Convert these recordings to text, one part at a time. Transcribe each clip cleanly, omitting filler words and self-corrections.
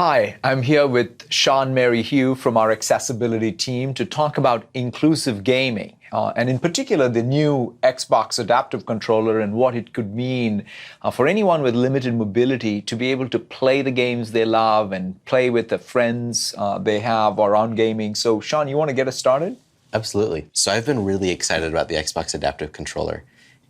Hi, I'm here with Sean Mary Hugh from our accessibility team to talk about inclusive gaming, and in particular the new Xbox adaptive controller and what it could mean for anyone with limited mobility to be able to play the games they love and play with the friends they have around gaming. So Sean, you want to get us started? Absolutely. So I've been really excited about the Xbox adaptive controller.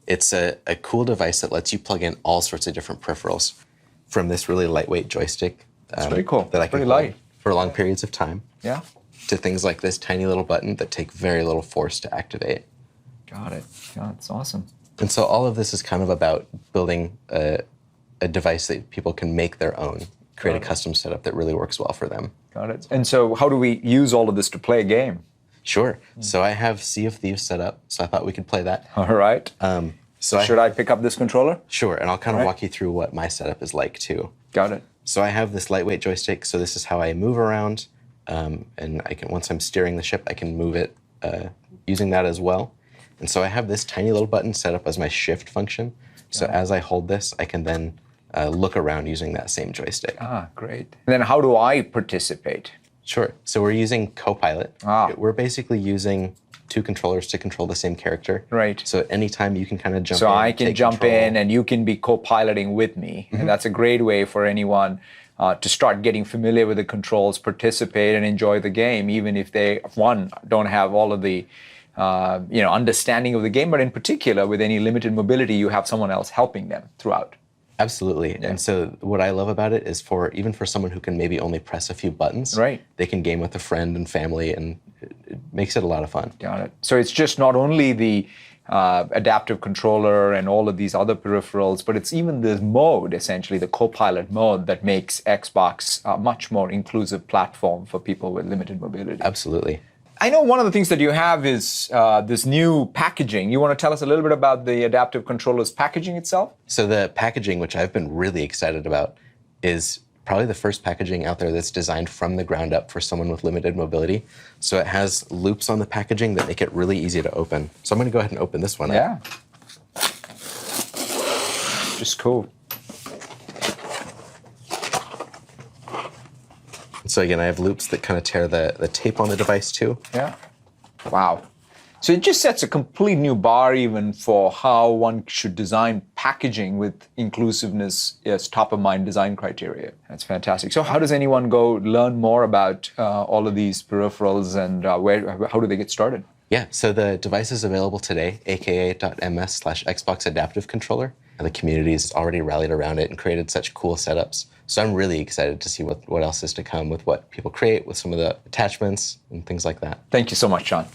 It's a cool device that lets you plug in all sorts of different peripherals, from this really lightweight joystick It's very cool. that I can Pretty hold light for long periods of time, Yeah, to things like this tiny little button that take very little force to activate. got it. Yeah, it's awesome. And so all of this is kind of about building a device that people can make their own, create a custom setup that really works well for them. Got it. And so how do we use all of this to play a game? Sure. So I have Sea of Thieves set up, so I thought we could play that. All right. Should I pick up this controller? Sure, and I'll kind of walk you through what my setup is like too. Got it. So I have this lightweight joystick, so this is how I move around, and I can, once I'm steering the ship, I can move it using that as well. And so I have this tiny little button set up as my shift function. So as I hold this, I can then look around using that same joystick. Ah, great. And then how do I participate? Sure. So we're using Copilot. We're basically using two controllers to control the same character. Right. So at any time you can kind of jump in. So I can take jump control. in and you can be co-piloting with me. And that's a great way for anyone to start getting familiar with the controls, participate and enjoy the game, even if they, one, don't have all of the understanding of the game, but in particular with any limited mobility, you have someone else helping them throughout. Absolutely. Yeah. And so what I love about it is even for someone who can maybe only press a few buttons, right, they can game with a friend and family, and it makes it a lot of fun. Got it. So it's just not only the adaptive controller and all of these other peripherals, but it's even the mode, essentially the Copilot mode, that makes Xbox a much more inclusive platform for people with limited mobility. Absolutely. I know one of the things that you have is this new packaging. You want to tell us a little bit about the adaptive controller's packaging itself? So the packaging, which I've been really excited about, is probably the first packaging out there that's designed from the ground up for someone with limited mobility. So it has loops on the packaging that make it really easy to open. So I'm going to go ahead and open this one up. Yeah. Just cool. So again, I have loops that kind of tear the tape on the device too. Yeah. Wow. So it just sets a complete new bar even for how one should design packaging with inclusiveness as top of mind design criteria. That's fantastic. So how does anyone go learn more about all of these peripherals, and how do they get started? Yeah, so the device is available today, aka.ms/Xbox Adaptive Controller. And the community's already rallied around it and created such cool setups. So I'm really excited to see what else is to come with what people create, with some of the attachments and things like that. Thank you so much, Sean.